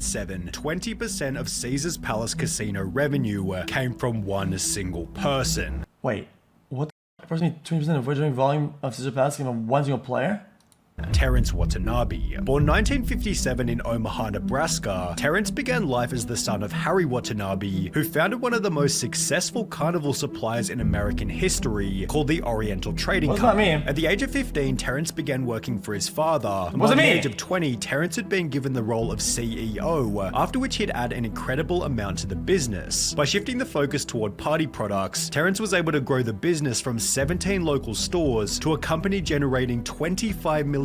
1957, 20% of Caesars Palace Casino revenue came from one single person. Wait, what? Approximately 20% of wagering volume of Caesars Palace came from one single player? Terence Watanabe. Born 1957 in Omaha, Nebraska, Terence began life as the son of Harry Watanabe, who founded one of the most successful carnival suppliers in American history, called the Oriental Trading Company. At the age of 15, Terence began working for his father. By the age of 20, Terence had been given the role of CEO, after which he'd add an incredible amount to the business. By shifting the focus toward party products, Terence was able to grow the business from 17 local stores to a company generating $25 million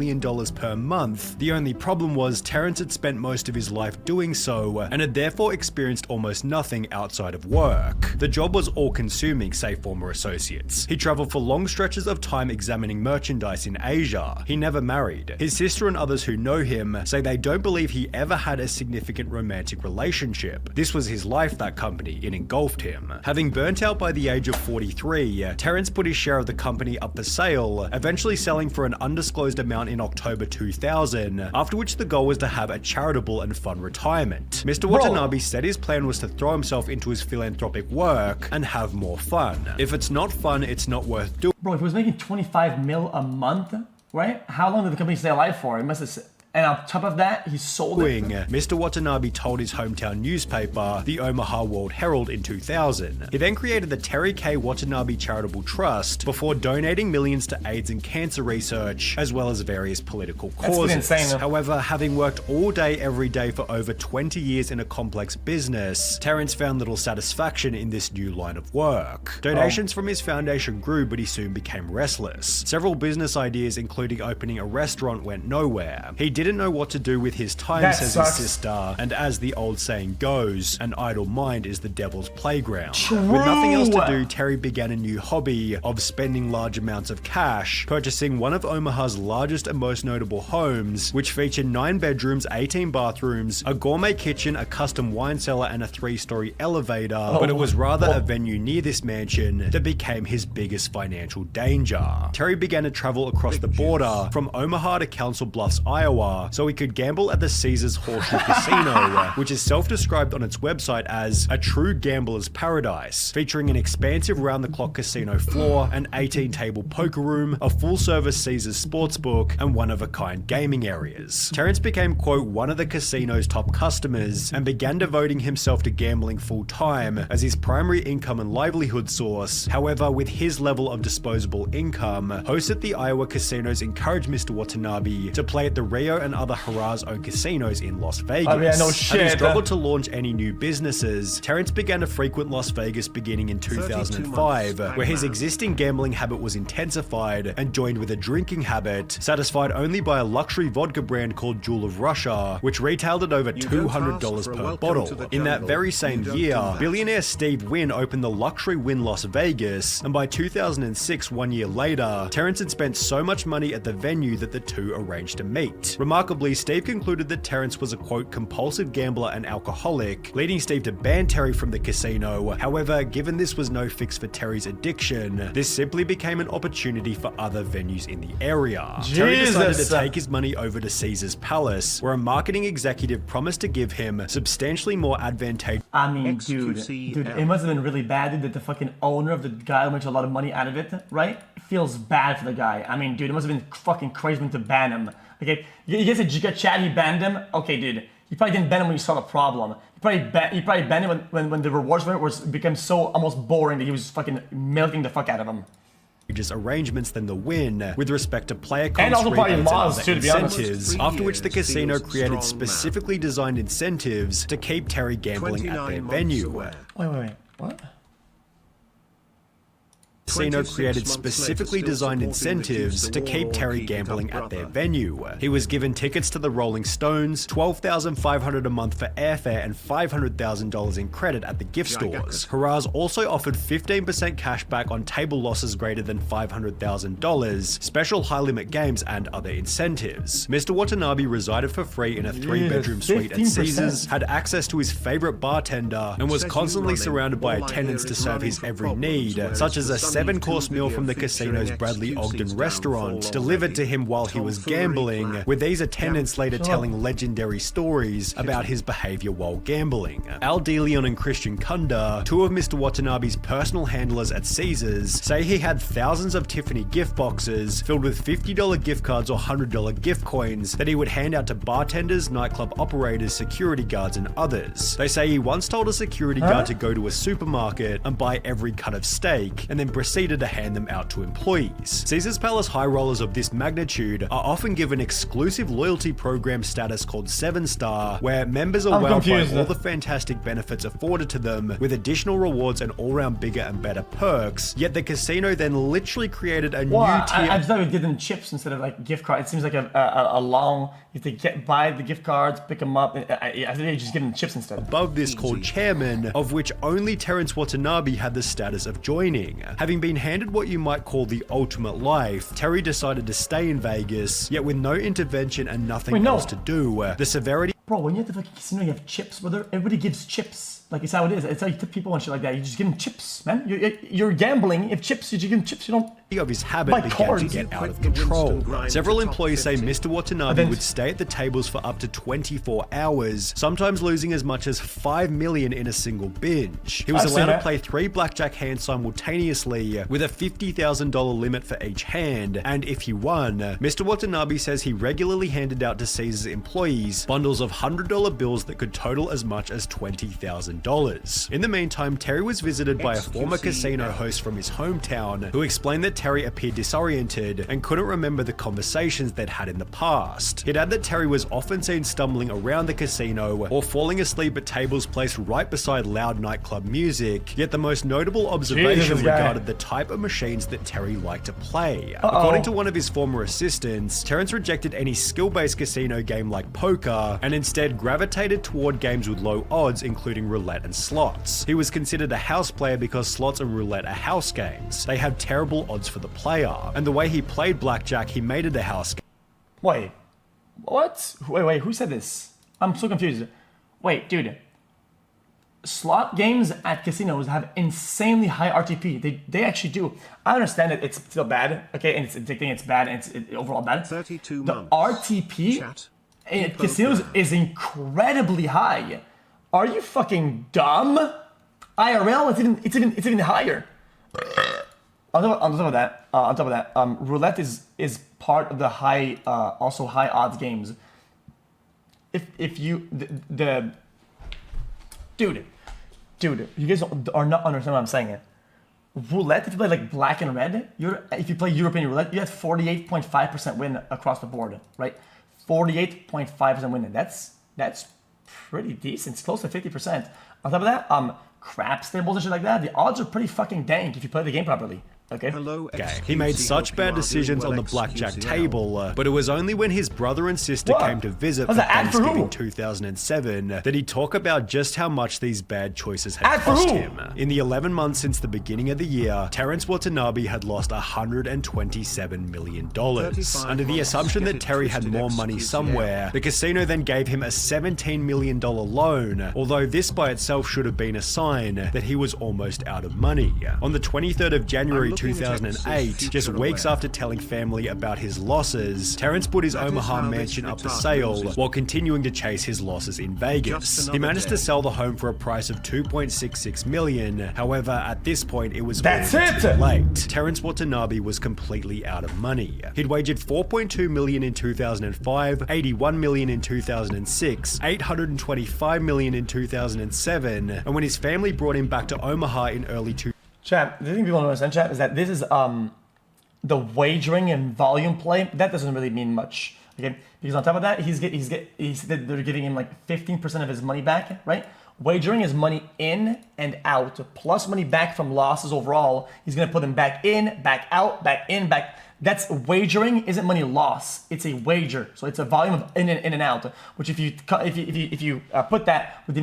per month. The only problem was Terence had spent most of his life doing so and had therefore experienced almost nothing outside of work. The job was all-consuming, say former associates. He traveled for long stretches of time examining merchandise in Asia. He never married. His sister and others who know him say they don't believe he ever had a significant romantic relationship. This was his life, that company. It engulfed him. Having burnt out by the age of 43, Terence put his share of the company up for sale, eventually selling for an undisclosed amount in October 2000, after which the goal was to have a charitable and fun retirement. Mr. Watanabe said his plan was to throw himself into his philanthropic work and have more fun. If it's not fun, it's not worth doing. Bro, if he was making 25 mil a month, right? How long did the company stay alive for? It must have... And on top of that, he sold it. Mr. Watanabe told his hometown newspaper, the Omaha World Herald, in 2000. He then created the Terry K. Watanabe Charitable Trust before donating millions to AIDS and cancer research, as well as various political causes. That's insane. However, having worked all day every day for over 20 years in a complex business, Terence found little satisfaction in this new line of work. Donations from his foundation grew, but he soon became restless. Several business ideas, including opening a restaurant, went nowhere. He didn't know what to do with his time, says his sister, and as the old saying goes, an idle mind is the devil's playground. With nothing else to do, Terry began a new hobby of spending large amounts of cash, purchasing one of Omaha's largest and most notable homes, which featured 9 bedrooms, 18 bathrooms, a gourmet kitchen, a custom wine cellar, and a 3-story elevator. But it was rather a venue near this mansion that became his biggest financial danger. Terry began to travel across the border from Omaha to Council Bluffs, Iowa, so he could gamble at the Caesars Horseshoe Casino, which is self-described on its website as a true gambler's paradise, featuring an expansive round-the-clock casino floor, an 18-table poker room, a full-service Caesars sportsbook, and one-of-a-kind gaming areas. Terence became, quote, one of the casino's top customers and began devoting himself to gambling full-time as his primary income and livelihood source. However, with his level of disposable income, hosts at the Iowa casinos encouraged Mr. Watanabe to play at the Rio and other Harrah's-owned casinos in Las Vegas. Having struggled to launch any new businesses, Terence began to frequent Las Vegas beginning in 2005, where his existing gambling habit was intensified and joined with a drinking habit, satisfied only by a luxury vodka brand called Jewel of Russia, which retailed at over $200 per bottle. In that very same year, billionaire Steve Wynn opened the luxury Wynn Las Vegas, and by 2006, 1 year later, Terence had spent so much money at the venue that the two arranged to meet. Remarkably, Steve concluded that Terence was a, quote, compulsive gambler and alcoholic, leading Steve to ban Terry from the casino. However, given this was no fix for Terry's addiction, this simply became an opportunity for other venues in the area. Terry decided to take his money over to Caesars Palace, where a marketing executive promised to give him substantially more advantageous... I mean, dude, it must have been really bad, dude, that the fucking owner of the guy who makes a lot of money out of it, right? Feels bad for the guy. I mean, dude, it must have been fucking crazy to ban him. Okay, you guys said Giga Chat, he banned him? Okay, dude. You probably didn't ban him when you saw the problem. You probably banned him when the rewards for it became so almost boring that he was fucking milking the fuck out of him. Arrangements than the win with respect to player and also probably laws too, to be honest. Incentives, after which the casino created specifically designed incentives to keep Terry gambling at their venue. Wait, what? Casino created specifically designed incentives to keep Terry gambling at their venue. He was given tickets to the Rolling Stones, $12,500 a month for airfare, and $500,000 in credit at the gift stores. Harrah's also offered 15% cash back on table losses greater than $500,000, special high-limit games, and other incentives. Mr. Watanabe resided for free in a 3-bedroom suite at Caesars, had access to his favorite bartender, and was constantly surrounded by attendants to serve his every need, such as a 7-course meal from the casino's Bradley Ogden restaurant, delivered to him while he was gambling, with these attendants later telling legendary stories about his behavior while gambling. Al DeLeon and Christian Kunda, two of Mr. Watanabe's personal handlers at Caesars, say he had thousands of Tiffany gift boxes filled with $50 gift cards or $100 gift coins that he would hand out to bartenders, nightclub operators, security guards, and others. They say he once told a security guard to go to a supermarket and buy every cut of steak, and then proceeded to hand them out to employees. Caesars Palace high rollers of this magnitude are often given exclusive loyalty program status called 7-Star, where members are wowed by all the fantastic benefits afforded to them, with additional rewards and all-round bigger and better perks, yet the casino then literally created a new tier. I just thought we did them chips instead of like gift cards. It seems like a long, you have to buy the gift cards, pick them up, I think they just give them chips instead. Above this called chairman, of which only Terrence Watanabe had the status of joining. Having been handed what you might call the ultimate life, Terry decided to stay in Vegas, yet with no intervention and nothing else to do. The severity... Bro, when you have the fucking casino, you have chips, brother. Everybody gives chips. Like, it's how it is. It's how you tip people and shit like that. You just give them chips, man. You're gambling. If chips, you just give them chips. You don't... of his habit began to get out of control. Several employees say Mr. Watanabe would stay at the tables for up to 24 hours, sometimes losing as much as $5 million in a single binge. He was allowed to play 3 blackjack hands simultaneously, with a $50,000 limit for each hand, and if he won, Mr. Watanabe says he regularly handed out to Caesars employees bundles of $100 bills that could total as much as $20,000. In the meantime, Terry was visited by a former casino host from his hometown, who explained that Terry appeared disoriented and couldn't remember the conversations they'd had in the past. He'd add that Terry was often seen stumbling around the casino or falling asleep at tables placed right beside loud nightclub music, yet the most notable observation regarded the type of machines that Terry liked to play. According to one of his former assistants, Terrence rejected any skill-based casino game like poker and instead gravitated toward games with low odds, including roulette and slots. He was considered a house player because slots and roulette are house games. They have terrible odds for the player, and the way he played blackjack, he made it a house game. Wait, what? Wait, who said this? I'm so confused. Wait, dude. Slot games at casinos have insanely high RTP. They actually do. I understand that it's still bad, okay, and it's addicting, it's bad, and it's overall bad. 32 the months. RTP at casinos is incredibly high. Are you fucking dumb? IRL, it's even higher. On top of that, roulette is part of the high, also high odds games. If you dude, you guys are not understanding what I'm saying. Roulette, if you play like black and red, if you play European roulette, you have 48.5% win across the board, right? 48.5% win. That's pretty decent. It's close to 50%. On top of that, craps tables and shit like that, the odds are pretty fucking dank if you play the game properly. Okay. He made such bad decisions on the blackjack table, but it was only when his brother and sister came to visit for Thanksgiving 2007 that he talked about just how much these bad choices had cost him. In the 11 months since the beginning of the year, Terrence Watanabe had lost $127 million. Under the assumption that Terry had more money somewhere, the casino then gave him a $17 million loan, although this by itself should have been a sign that he was almost out of money. On the 23rd of January 2008, just weeks after telling family about his losses, Terrence put his Omaha mansion up for sale while continuing to chase his losses in Vegas. He managed to sell the home for a price of $2.66 million. However, at this point, it was already too late. Terrence Watanabe was completely out of money. He'd wagered $4.2 million in 2005, $81 million in 2006, $825 million in 2007, and when his family brought him back to Omaha in early 2000. Chat, the thing people don't understand, chat, is that this is the wagering and volume play. That doesn't really mean much, okay? Because on top of that, they're giving him like 15% of his money back, right? Wagering is money in and out, plus money back from losses overall. He's gonna put them back in, back out, back in, back. That's wagering. Isn't money loss? It's a wager, so it's a volume of in and out. Which if you put that with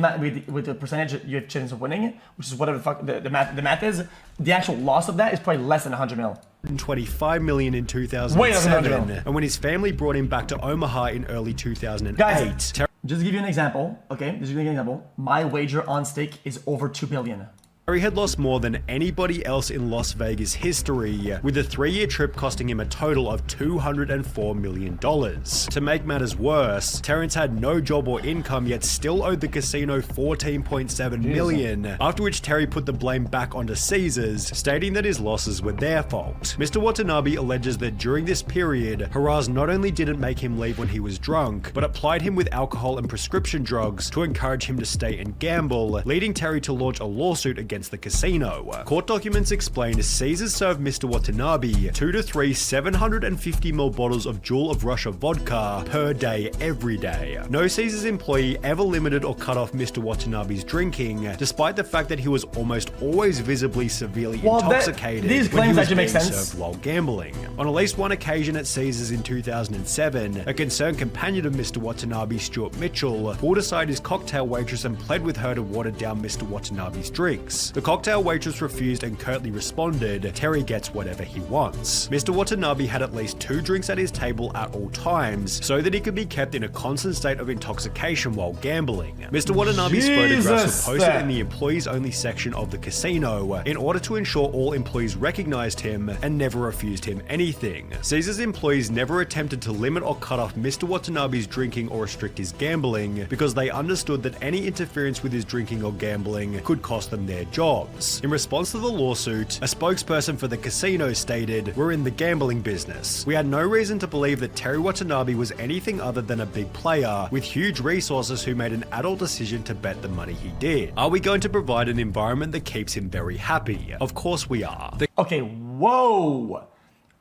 the percentage you have chance of winning, which is whatever the fuck the math is, the actual loss of that is probably less than 100 mil. $25 million in 2007, and when his family brought him back to Omaha in early 2008. Guys, just to give you an example, okay? Just to give you an example, my wager on stake is over $2 billion. Terry had lost more tthan anybody else in Las Vegas history, with the 3-year trip costing him a total of $204 million. To make matters worse, Terrence had no job or income yet still owed the casino $14.7 million, after which Terry put the blame back onto Caesars, stating that his losses were their fault. Mr. Watanabe alleges that during this period, Haraz not only didn't make him leave when he was drunk, but applied him with alcohol and prescription drugs to encourage him to stay and gamble, leading Terry to launch a lawsuit against the casino. Court documents explain Caesars served Mr. Watanabe 2 to 3 750ml bottles of Jewel of Russia vodka per day every day. No Caesars employee ever limited or cut off Mr. Watanabe's drinking, despite the fact that he was almost always visibly severely intoxicated these when he claims was actually being make sense. served while gambling. On at least one occasion at Caesars in 2007, a concerned companion of Mr. Watanabe, Stuart Mitchell, pulled aside his cocktail waitress and pled with her to water down Mr. Watanabe's drinks. The cocktail waitress refused and curtly responded, "Terry gets whatever he wants." Mr. Watanabe had at least 2 drinks at his table at all times, so that he could be kept in a constant state of intoxication while gambling. Mr. Watanabe's photographs were posted in the employees only section of the casino, in order to ensure all employees recognized him and never refused him anything. Caesars employees never attempted to limit or cut off Mr. Watanabe's drinking or restrict his gambling, because they understood that any interference with his drinking or gambling could cost them their jobs. In response to the lawsuit, a spokesperson for the casino stated, "We're in the gambling business. We had no reason to believe that Terry Watanabe was anything other than a big player with huge resources who made an adult decision to bet the money he did. Are we going to provide an environment that keeps him very happy? Of course we are." Okay, whoa.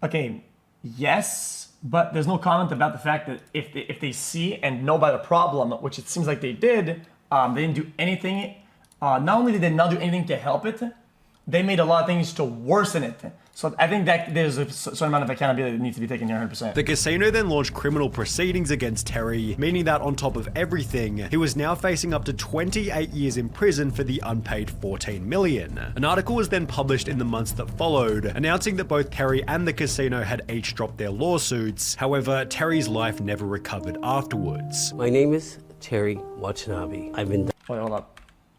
Okay, yes, but there's no comment about the fact that if they see and know about the problem, which it seems like they did, they didn't do anything. Not only did they not do anything to help it, they made a lot of things to worsen it. So I think that there's a certain amount of accountability that needs to be taken here 100%. The casino then launched criminal proceedings against Terry, meaning that on top of everything, he was now facing up to 28 years in prison for the unpaid $14 million. An article was then published in the months that followed, announcing that both Terry and the casino had each dropped their lawsuits. However, Terry's life never recovered afterwards. My name is Terry Watanabe. I've been... Wait, hold up.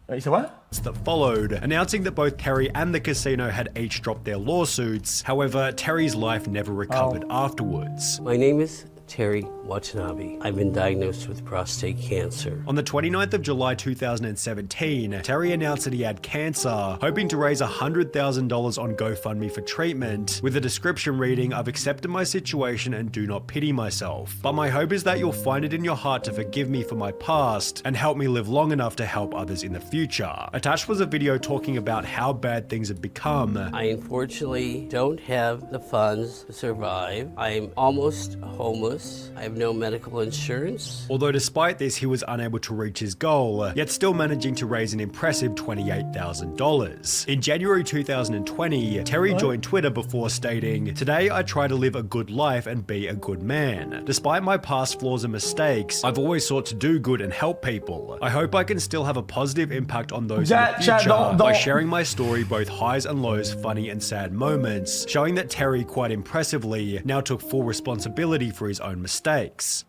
You said what? That followed, announcing that both Terry and the casino had each dropped their lawsuits. However, Terry's life never recovered afterwards. My name is Terry Watanabe. I've been diagnosed with prostate cancer. On the 29th of July 2017, Terry announced that he had cancer, hoping to raise $100,000 on GoFundMe for treatment, with a description reading, "I've accepted my situation and do not pity myself. But my hope is that you'll find it in your heart to forgive me for my past and help me live long enough to help others in the future." Attached was a video talking about how bad things have become. I unfortunately don't have the funds to survive. I'm almost homeless. I have no medical insurance. Although despite this, he was unable to reach his goal, yet still managing to raise an impressive $28,000. In January 2020, Terry joined Twitter before stating, "Today I try to live a good life and be a good man. Despite my past flaws and mistakes, I've always sought to do good and help people. I hope I can still have a positive impact on those in the future by sharing my story, both highs and lows, funny and sad moments," showing that Terry, quite impressively, now took full responsibility for his own mistakes.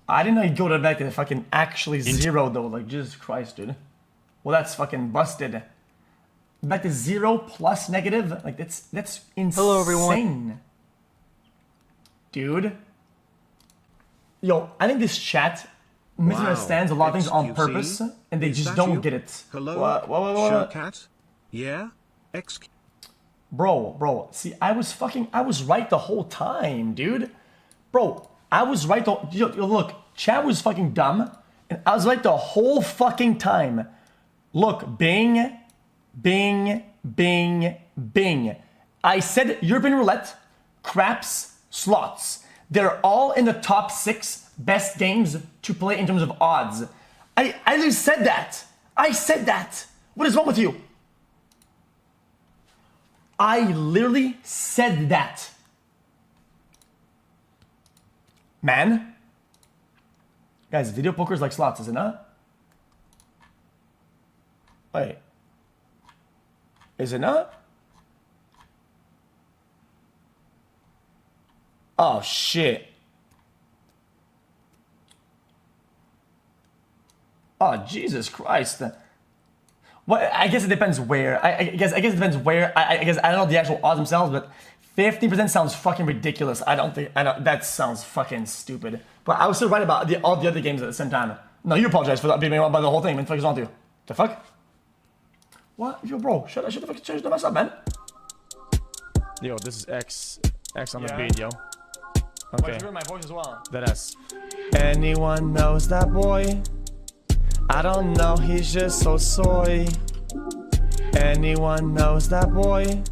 I didn't know you'd go back to the fucking actually zero though. Like, Jesus Christ, dude. Well, that's fucking busted. Back to 0 plus negative? Like, that's insane. Hello, everyone. Dude. Yo, I think this chat misunderstands a lot of things on purpose, and they just don't get it. Hello? What? Showcat? Yeah? XQ. Bro, see, I was right the whole time, dude. Bro, I was right yo, look, chat was fucking dumb, and I was right the whole fucking time. Look, bing, bing, bing, bing. I said European roulette, craps, slots. They're all in the top 6 best games to play in terms of odds. I just said that. I said that. What is wrong with you? I literally said that. Man. Guys, video poker is like slots, is it not? Wait. Is it not? Oh, shit. Oh, Jesus Christ. Well, I guess it depends where. I guess it depends where. I guess I don't know the actual odds themselves, but 50% sounds fucking ridiculous. I don't. That sounds fucking stupid. But I was still right about all the other games at the same time. No, you apologize for that being wrong by the whole thing. Man, fuck is on to you. The fuck? What? Yo, bro, should I fucking change the mess up, man? Yo, this is X on the beat, yo. Okay. You heard my voice as well. That S. Anyone knows that boy? I don't know, he's just so soy. Anyone knows that boy?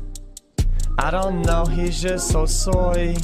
I don't know, he's just so soy.